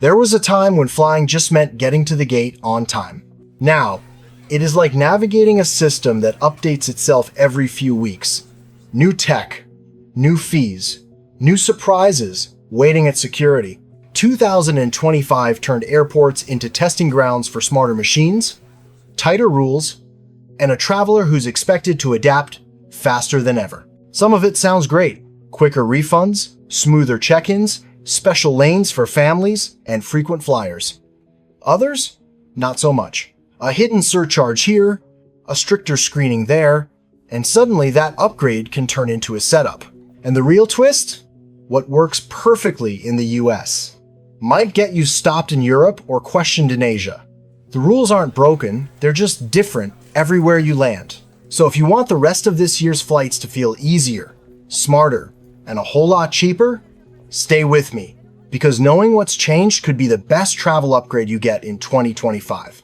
There was a time when flying just meant getting to the gate on time. Now, it is like navigating a system that updates itself every few weeks. New tech, new fees, new surprises waiting at security. 2025 turned airports into testing grounds for smarter machines, tighter rules, and a traveler who's expected to adapt faster than ever. Some of it sounds great. Quicker refunds, smoother check-ins, special lanes for families, and frequent flyers. Others, not so much. A hidden surcharge here, a stricter screening there, and suddenly that upgrade can turn into a setup. And the real twist? What works perfectly in the US might get you stopped in Europe or questioned in Asia. The rules aren't broken, they're just different everywhere you land. So if you want the rest of this year's flights to feel easier, smarter, and a whole lot cheaper, stay with me, because knowing what's changed could be the best travel upgrade you get in 2025.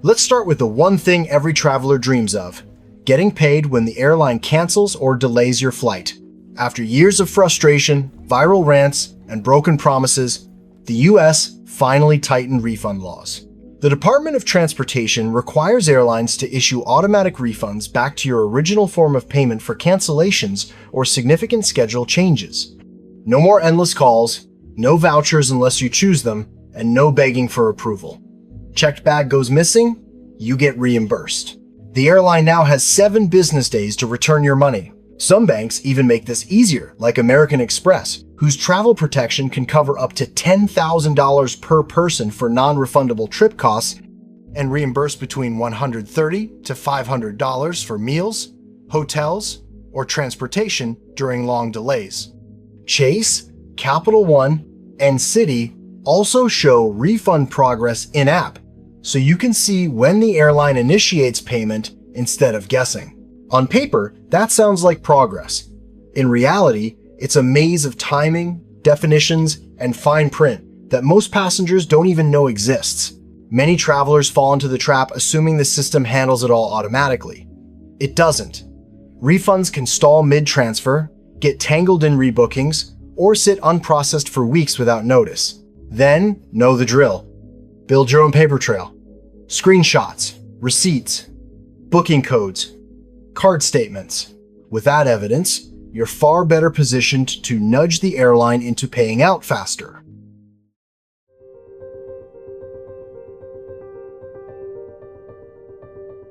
Let's start with the one thing every traveler dreams of: getting paid when the airline cancels or delays your flight. After years of frustration, viral rants, and broken promises, the US finally tightened refund laws. The Department of Transportation requires airlines to issue automatic refunds back to your original form of payment for cancellations or significant schedule changes. No more endless calls, no vouchers unless you choose them, and no begging for approval. Checked bag goes missing, you get reimbursed. The airline now has 7 business days to return your money. Some banks even make this easier, like American Express, whose travel protection can cover up to $10,000 per person for non-refundable trip costs and reimburse between $130 to $500 for meals, hotels, or transportation during long delays. Chase, Capital One, and Citi also show refund progress in-app, so you can see when the airline initiates payment instead of guessing. On paper, that sounds like progress. In reality, it's a maze of timing, definitions, and fine print that most passengers don't even know exists. Many travelers fall into the trap assuming the system handles it all automatically. It doesn't. Refunds can stall mid-transfer, get tangled in rebookings, or sit unprocessed for weeks without notice. Then, know the drill. Build your own paper trail. Screenshots, receipts, booking codes, card statements. With that evidence, you're far better positioned to nudge the airline into paying out faster.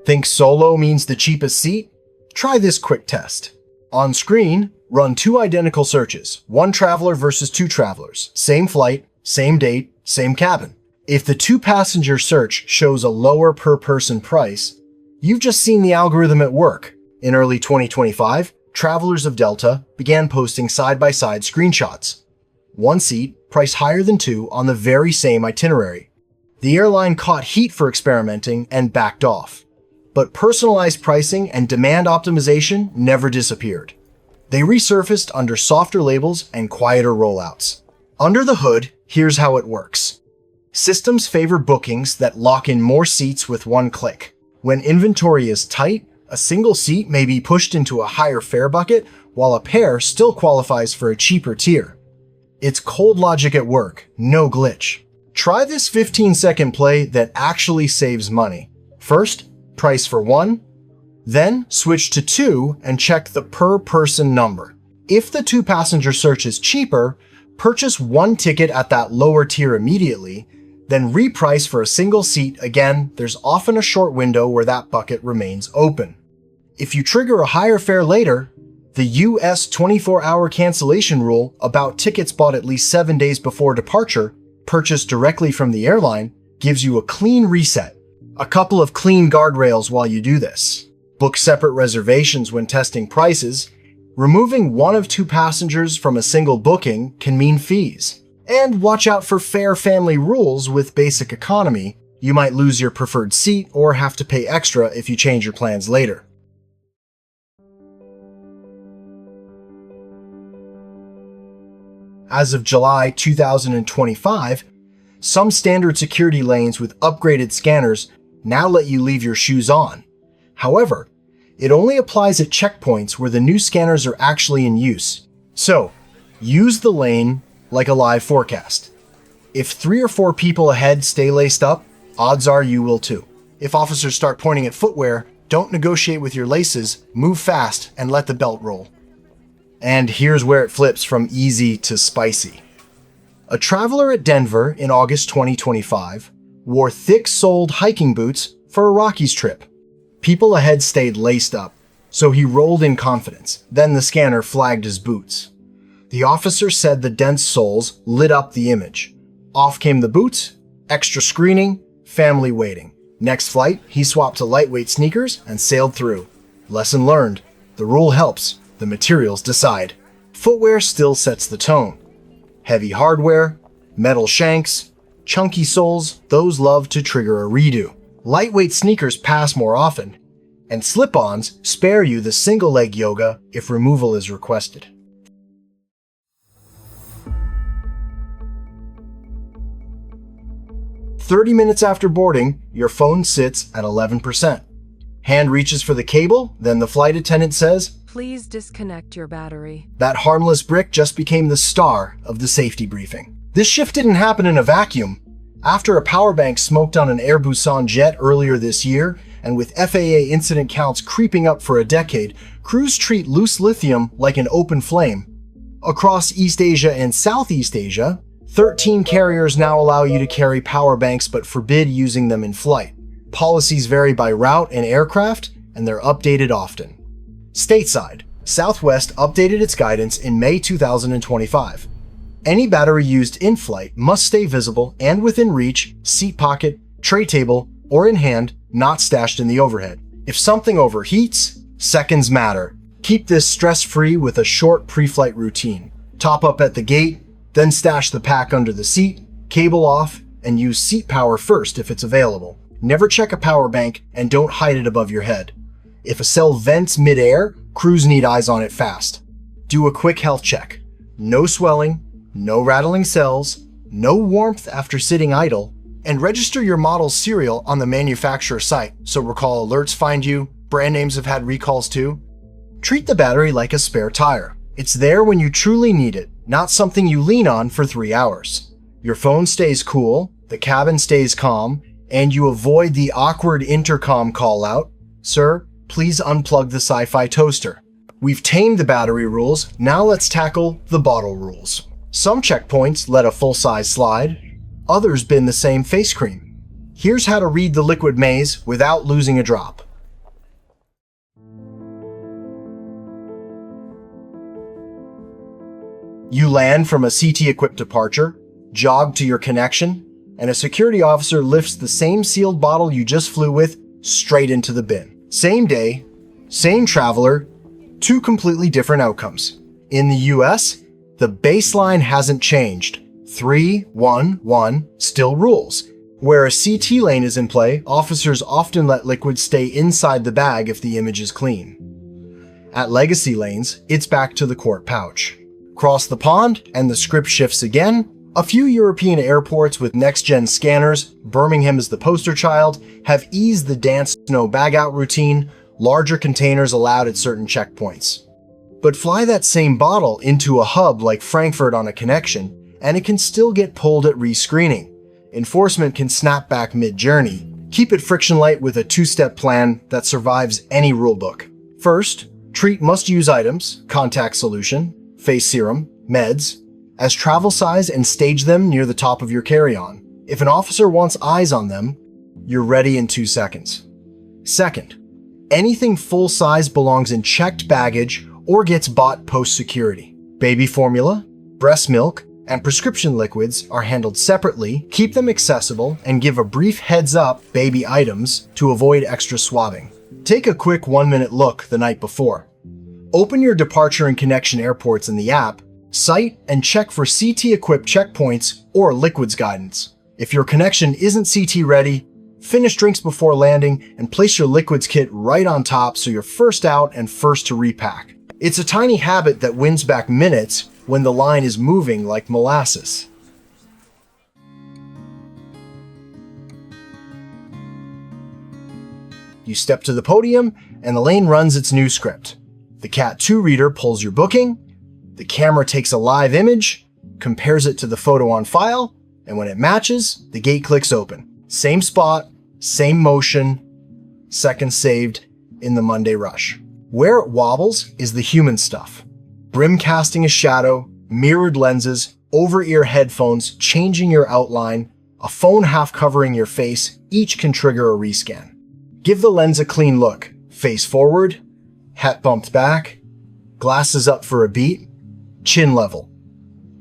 Think solo means the cheapest seat? Try this quick test. On screen, run 2 identical searches, 1 traveler versus 2 travelers, same flight, same date, same cabin. If the 2-passenger search shows a lower per-person price, you've just seen the algorithm at work. In early 2025, travelers of Delta began posting side-by-side screenshots. 1 seat, priced higher than 2 on the very same itinerary. The airline caught heat for experimenting and backed off. But personalized pricing and demand optimization never disappeared. They resurfaced under softer labels and quieter rollouts. Under the hood, here's how it works. Systems favor bookings that lock in more seats with 1 click. When inventory is tight, a single seat may be pushed into a higher fare bucket, while a pair still qualifies for a cheaper tier. It's cold logic at work, no glitch. Try this 15-second play that actually saves money. First, price for 1, then switch to 2 and check the per-person number. If the 2-passenger search is cheaper, purchase 1 ticket at that lower tier immediately, then reprice for a single seat again. There's often a short window where that bucket remains open. If you trigger a higher fare later, the US 24-hour cancellation rule about tickets bought at least 7 days before departure, purchased directly from the airline, gives you a clean reset. A couple of clean guardrails while you do this. Book separate reservations when testing prices. Removing 1 of 2 passengers from a single booking can mean fees. And watch out for fare family rules with basic economy. You might lose your preferred seat or have to pay extra if you change your plans later. As of July 2025, some standard security lanes with upgraded scanners now let you leave your shoes on. However, It only applies at checkpoints where the new scanners are actually in use. So, use the lane like a live forecast. If 3 or 4 people ahead stay laced up, odds are you will too. If officers start pointing at footwear, don't negotiate with your laces, move fast, and let the belt roll. And here's where it flips from easy to spicy. A traveler at Denver in August 2025 wore thick-soled hiking boots for a Rockies trip. People ahead stayed laced up, so he rolled in confidence. Then the scanner flagged his boots. The officer said the dense soles lit up the image. Off came the boots, extra screening, family waiting. Next flight, he swapped to lightweight sneakers and sailed through. Lesson learned. The rule helps. The materials decide. Footwear still sets the tone. Heavy hardware, metal shanks, chunky soles, those love to trigger a redo. Lightweight sneakers pass more often, and slip-ons spare you the single-leg yoga if removal is requested. "30 minutes after boarding, your phone sits at 11%. Hand reaches for the cable, then the flight attendant says, "Please disconnect your battery." That harmless brick just became the star of the safety briefing. This shift didn't happen in a vacuum. After a power bank smoked on an Air Busan jet earlier this year, and with FAA incident counts creeping up for a decade, crews treat loose lithium like an open flame. Across East Asia and Southeast Asia, 13 carriers now allow you to carry power banks but forbid using them in flight. Policies vary by route and aircraft, and they're updated often. Stateside, Southwest updated its guidance in May 2025. Any battery used in flight must stay visible and within reach, seat pocket, tray table, or in hand, not stashed in the overhead. If something overheats, seconds matter. Keep this stress-free with a short pre-flight routine. Top up at the gate, then stash the pack under the seat, cable off, and use seat power first if it's available. Never check a power bank and don't hide it above your head. If a cell vents mid-air, crews need eyes on it fast. Do a quick health check. No swelling, no rattling cells, no warmth after sitting idle, and register your model's serial on the manufacturer site so recall alerts find you. Brand names have had recalls too. Treat the battery like a spare tire. It's there when you truly need it, not something you lean on for 3 hours. Your phone stays cool, the cabin stays calm, and you avoid the awkward intercom call out, "Sir, please unplug the sci-fi toaster." We've tamed the battery rules, now let's tackle the bottle rules. Some checkpoints let a full-size slide, others bin the same face cream. Here's how to read the liquid maze without losing a drop. You land from a CT-equipped departure, jog to your connection, and a security officer lifts the same sealed bottle you just flew with straight into the bin. Same day, same traveler, 2 completely different outcomes. In the US, the baseline hasn't changed. 3-1-1 still rules. Where a CT lane is in play, officers often let liquids stay inside the bag if the image is clean. At legacy lanes, it's back to the court pouch. Cross the pond, and the script shifts again. A few European airports with next-gen scanners, Birmingham is the poster child, have eased the dance no bag-out routine, larger containers allowed at certain checkpoints. But fly that same bottle into a hub like Frankfurt on a connection, and it can still get pulled at rescreening. Enforcement can snap back mid-journey. Keep it friction light with a 2-step plan that survives any rulebook. First, treat must-use items, contact solution, face serum, meds, as travel size and stage them near the top of your carry-on. If an officer wants eyes on them, you're ready in 2 seconds. Second, anything full size belongs in checked baggage or gets bought post-security. Baby formula, breast milk, and prescription liquids are handled separately. Keep them accessible and give a brief heads up baby items to avoid extra swabbing. Take a quick 1-minute look the night before. Open your departure and connection airports in the app, site and check for CT-equipped checkpoints or liquids guidance. If your connection isn't CT ready, finish drinks before landing and place your liquids kit right on top so you're first out and first to repack. It's a tiny habit that wins back minutes when the line is moving like molasses. You step to the podium and the lane runs its new script. The Cat 2 reader pulls your booking, the camera takes a live image, compares it to the photo on file, and when it matches, the gate clicks open. Same spot, same motion, seconds saved in the Monday rush. Where it wobbles is the human stuff. Brim casting a shadow, mirrored lenses, over-ear headphones changing your outline, a phone half covering your face, each can trigger a rescan. Give the lens a clean look. Face forward, hat bumped back, glasses up for a beat, chin level.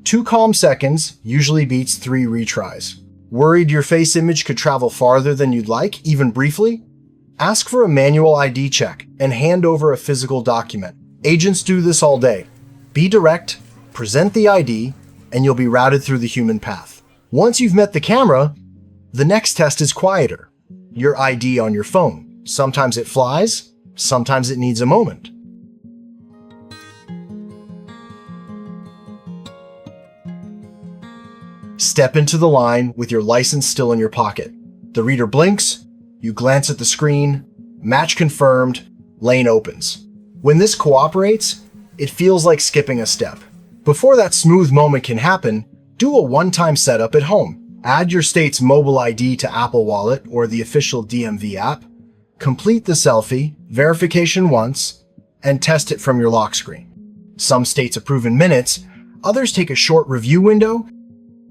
2 calm seconds usually beats 3 retries. Worried your face image could travel farther than you'd like, even briefly? Ask for a manual ID check and hand over a physical document. Agents do this all day. Be direct, present the ID, and you'll be routed through the human path. Once you've met the camera, the next test is quieter. Your ID on your phone. Sometimes it flies, sometimes it needs a moment. Step into the line with your license still in your pocket. The reader blinks, you glance at the screen, match confirmed, lane opens. When this cooperates, it feels like skipping a step. Before that smooth moment can happen, do a one-time setup at home. Add your state's mobile ID to Apple Wallet or the official DMV app, complete the selfie, verification once, and test it from your lock screen. Some states approve in minutes, others take a short review window,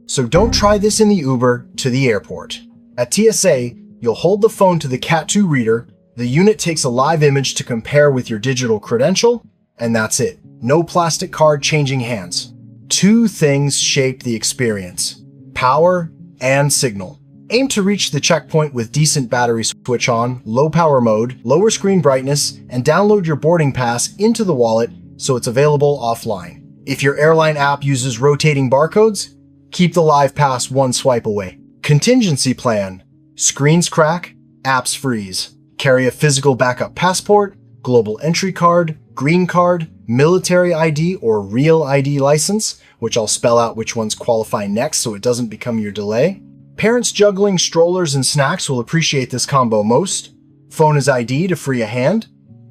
so don't try this in the Uber to the airport. At TSA, you'll hold the phone to the Cat 2 reader, the unit takes a live image to compare with your digital credential, and that's it. No plastic card changing hands. 2 things shape the experience: power and signal. Aim to reach the checkpoint with decent battery switch on, low power mode, lower screen brightness, and download your boarding pass into the wallet so it's available offline. If your airline app uses rotating barcodes, keep the live pass one swipe away. Contingency plan. Screens crack, apps freeze. Carry a physical backup passport, global entry card, green card, military ID or real ID license, which I'll spell out which ones qualify next so it doesn't become your delay. Parents juggling strollers and snacks will appreciate this combo most. Phone as ID to free a hand,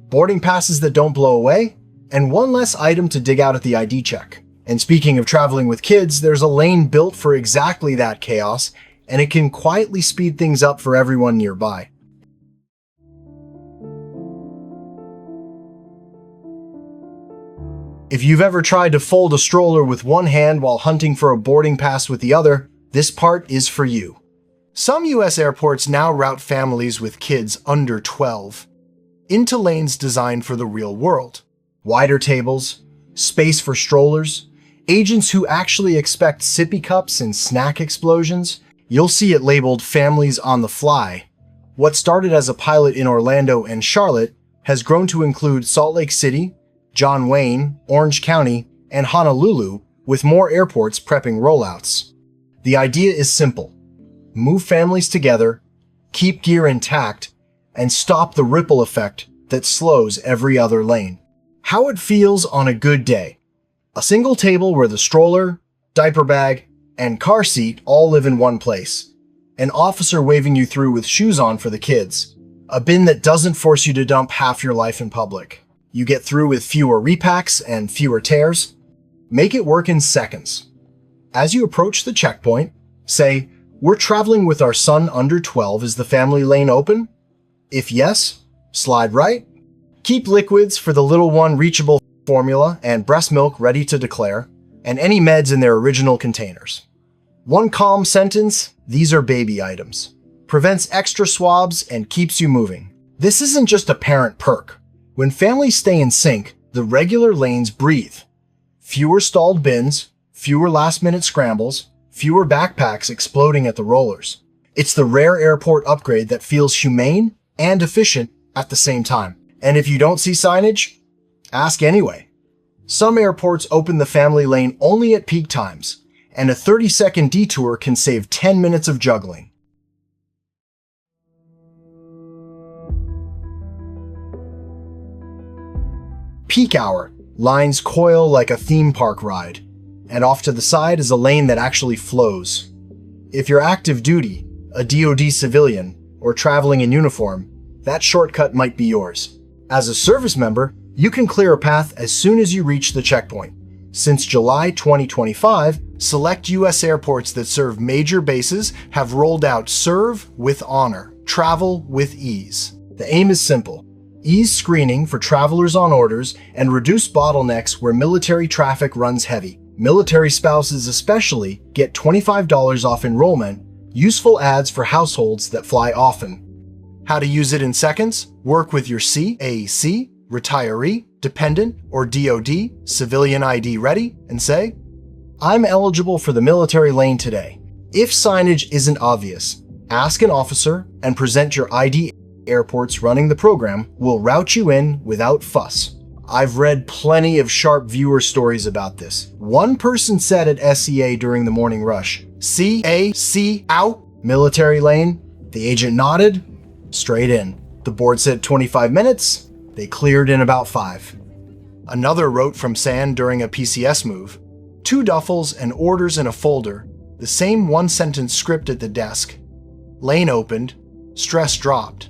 boarding passes that don't blow away, and one less item to dig out at the ID check. And speaking of traveling with kids, there's a lane built for exactly that chaos, and it can quietly speed things up for everyone nearby. If you've ever tried to fold a stroller with one hand while hunting for a boarding pass with the other, this part is for you. Some US airports now route families with kids under 12 into lanes designed for the real world. Wider tables, space for strollers, agents who actually expect sippy cups and snack explosions. You'll see it labeled Families on the Fly. What started as a pilot in Orlando and Charlotte has grown to include Salt Lake City, John Wayne, Orange County, and Honolulu, with more airports prepping rollouts. The idea is simple. Move families together, keep gear intact, and stop the ripple effect that slows every other lane. How it feels on a good day. A single table where the stroller, diaper bag, and car seat all live in one place. An officer waving you through with shoes on for the kids. A bin that doesn't force you to dump half your life in public. You get through with fewer repacks and fewer tears. Make it work in seconds. As you approach the checkpoint, say, "We're traveling with our son under 12, is the family lane open?" If yes, slide right. Keep liquids for the little one reachable formula and breast milk ready to declare, and any meds in their original containers. One calm sentence, "These are baby items." Prevents extra swabs and keeps you moving. This isn't just a parent perk. When families stay in sync, the regular lanes breathe. Fewer stalled bins, fewer last-minute scrambles, fewer backpacks exploding at the rollers. It's the rare airport upgrade that feels humane and efficient at the same time. And if you don't see signage, ask anyway. Some airports open the family lane only at peak times, and a 30-second detour can save 10 minutes of juggling. Peak hour. Lines coil like a theme park ride, and off to the side is a lane that actually flows. If you're active duty, a DoD civilian, or traveling in uniform, that shortcut might be yours. As a service member, you can clear a path as soon as you reach the checkpoint. Since July 2025, select U.S. airports that serve major bases have rolled out Serve with Honor, Travel with Ease. The aim is simple: ease screening for travelers on orders and reduce bottlenecks where military traffic runs heavy. Military spouses especially get $25 off enrollment, useful ads for households that fly often. How to use it in seconds? Work with your CAC, retiree, dependent, or DoD, civilian ID ready, and say, "I'm eligible for the military lane today." If signage isn't obvious, ask an officer and present your ID. Airports running the program will route you in without fuss. I've read plenty of sharp viewer stories about this. One person said at SEA during the morning rush, "CAC out, military lane." The agent nodded, straight in. The board said 25 minutes, they cleared in about 5. Another wrote from sand during a PCS move. 2 duffels and orders in a folder, the same one-sentence script at the desk. Lane opened, stress dropped.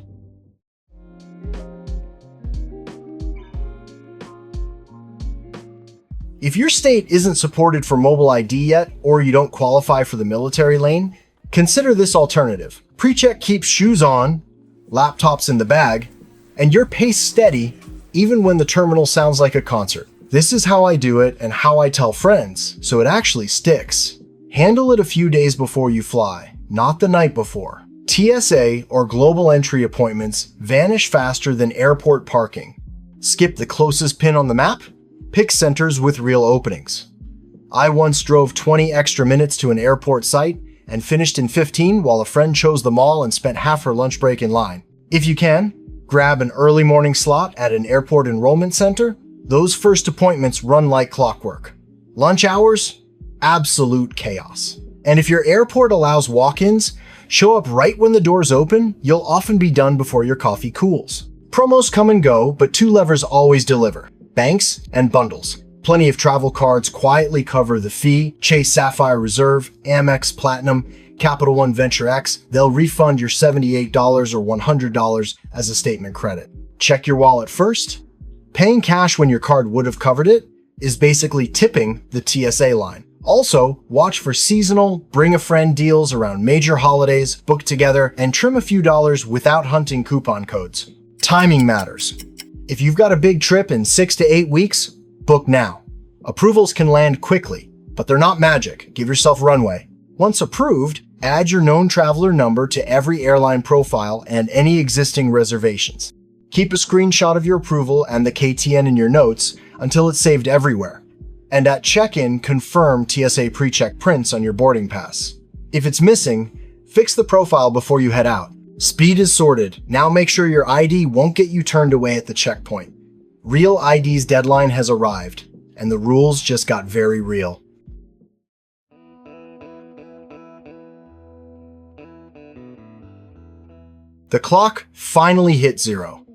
If your state isn't supported for mobile ID yet, or you don't qualify for the military lane, consider this alternative. PreCheck keeps shoes on, laptops in the bag, and your pace steady even when the terminal sounds like a concert. This is how I do it and how I tell friends, so it actually sticks. Handle it a few days before you fly, not the night before. TSA or global entry appointments vanish faster than airport parking. Skip the closest pin on the map. Pick centers with real openings. I once drove 20 extra minutes to an airport site and finished in 15 while a friend chose the mall and spent half her lunch break in line. If you can, grab an early morning slot at an airport enrollment center. Those first appointments run like clockwork. Lunch hours? Absolute chaos. And if your airport allows walk-ins, show up right when the doors open. You'll often be done before your coffee cools. Promos come and go, but 2 levers always deliver: banks and bundles. Plenty of travel cards quietly cover the fee. Chase Sapphire Reserve, Amex Platinum, Capital One Venture X, they'll refund your $78 or $100 as a statement credit. Check your wallet first. Paying cash when your card would have covered it is basically tipping the TSA line. Also, watch for seasonal, bring a friend deals around major holidays, book together, and trim a few dollars without hunting coupon codes. Timing matters. If you've got a big trip in 6 to 8 weeks, book now. Approvals can land quickly, but they're not magic. Give yourself runway. Once approved, add your known traveler number to every airline profile and any existing reservations. Keep a screenshot of your approval and the KTN in your notes until it's saved everywhere. And at check-in, confirm TSA PreCheck prints on your boarding pass. If it's missing, fix the profile before you head out. Speed is sorted. Now make sure your ID won't get you turned away at the checkpoint. Real ID's deadline has arrived, and the rules just got very real. The clock finally hit 0.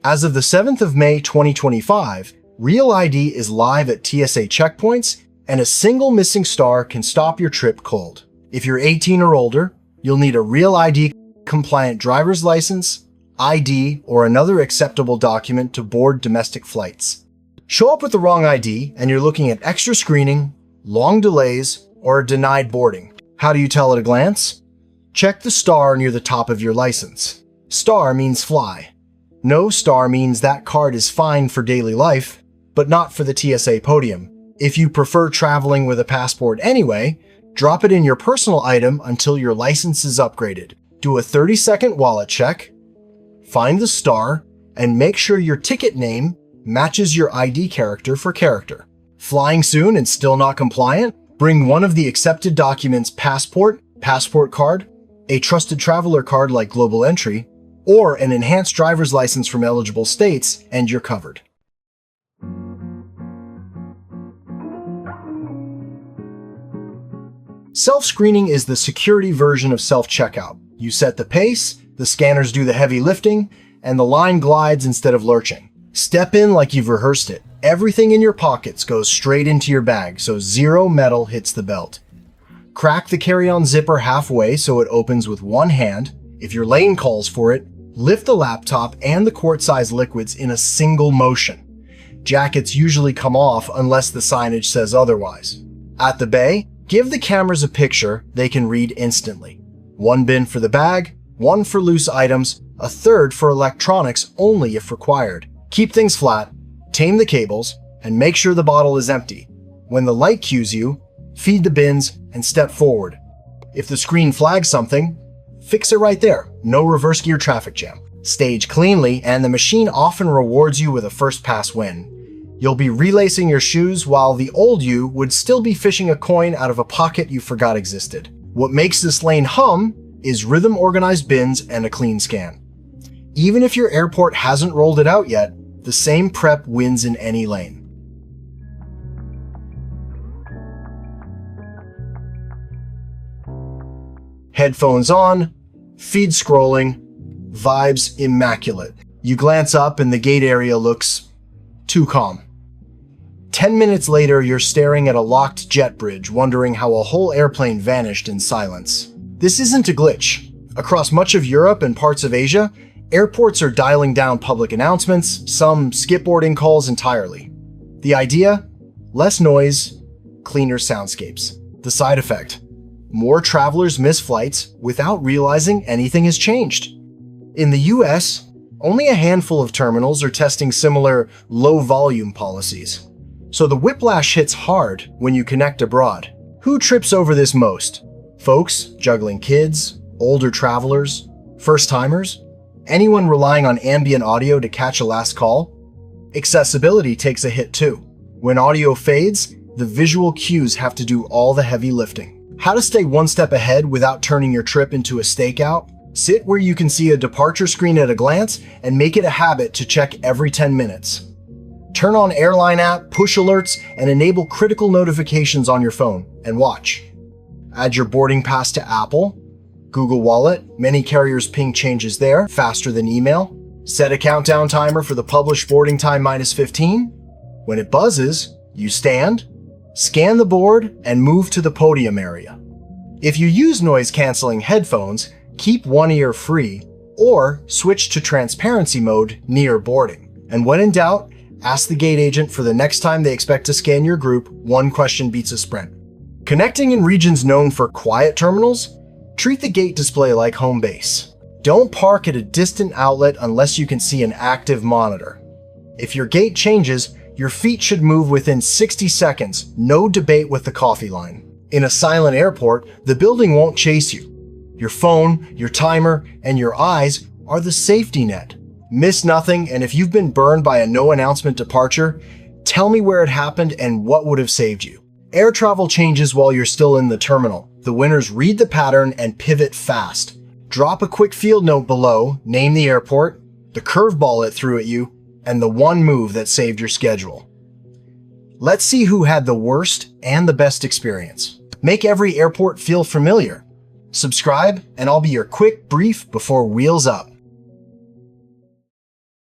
As of the 7th of May 2025, Real ID is live at TSA checkpoints, and a single missing star can stop your trip cold. If you're 18 or older, you'll need a Real ID compliant driver's license, ID, or another acceptable document to board domestic flights. Show up with the wrong ID and you're looking at extra screening, long delays, or denied boarding. How do you tell at a glance? Check the star near the top of your license. Star means fly. No star means that card is fine for daily life, but not for the TSA podium. If you prefer traveling with a passport anyway, drop it in your personal item until your license is upgraded. Do a 30-second wallet check, find the star, and make sure your ticket name matches your ID character for character. Flying soon and still not compliant? Bring one of the accepted documents: passport, passport card, a trusted traveler card like Global Entry, or an enhanced driver's license from eligible states, and you're covered. Self-screening is the security version of self-checkout. You set the pace, the scanners do the heavy lifting, and the line glides instead of lurching. Step in like you've rehearsed it. Everything in your pockets goes straight into your bag, so zero metal hits the belt. Crack the carry-on zipper halfway so it opens with one hand. If your lane calls for it, Lift the laptop and the quart-sized liquids in a single motion. Jackets usually come off unless the signage says otherwise. At the bay, give the cameras a picture they can read instantly. One bin for the bag, one for loose items, a third for electronics only if required. Keep things flat, tame the cables, and make sure the bottle is empty. When the light cues you, feed the bins and step forward. If the screen flags something, fix it right there. No reverse gear traffic jam. Stage cleanly, and the machine often rewards you with a first pass win. You'll be relacing your shoes while the old you would still be fishing a coin out of a pocket you forgot existed. What makes this lane hum is rhythm organized bins and a clean scan. Even if your airport hasn't rolled it out yet, the same prep wins in any lane. Headphones on, feed scrolling, vibes immaculate. You glance up and the gate area looks too calm. 10 minutes later, you're staring at a locked jet bridge, wondering how a whole airplane vanished in silence. This isn't a glitch. Across much of Europe and parts of Asia, airports are dialing down public announcements, some skip boarding calls entirely. The idea? Less noise, cleaner soundscapes. The side effect? More travelers miss flights without realizing anything has changed. In the US, only a handful of terminals are testing similar low-volume policies. So the whiplash hits hard when you connect abroad. Who trips over this most? Folks juggling kids, older travelers, first-timers? Anyone relying on ambient audio to catch a last call? Accessibility takes a hit too. When audio fades, the visual cues have to do all the heavy lifting. How to stay one step ahead without turning your trip into a stakeout? Sit where you can see a departure screen at a glance and make it a habit to check every 10 minutes. Turn on Airline app, push alerts, and enable critical notifications on your phone, and watch. Add your boarding pass to Apple, Google Wallet, many carriers ping changes there, faster than email. Set a countdown timer for the published boarding time -15. When it buzzes, you stand, scan the board, and move to the podium area. If you use noise-canceling headphones, keep one ear free, or switch to transparency mode near boarding. And when in doubt, ask the gate agent for the next time they expect to scan your group. One question beats a sprint. Connecting in regions known for quiet terminals, treat the gate display like home base. Don't park at a distant outlet unless you can see an active monitor. If your gate changes, your feet should move within 60 seconds, no debate with the coffee line. In a silent airport, the building won't chase you. Your phone, your timer, and your eyes are the safety net. Miss nothing, and if you've been burned by a no-announcement departure, tell me where it happened and what would have saved you. Air travel changes while you're still in the terminal. The winners read the pattern and pivot fast. Drop a quick field note below, name the airport, the curveball it threw at you, and the one move that saved your schedule. Let's see who had the worst and the best experience. Make every airport feel familiar. Subscribe, and I'll be your quick brief before wheels up.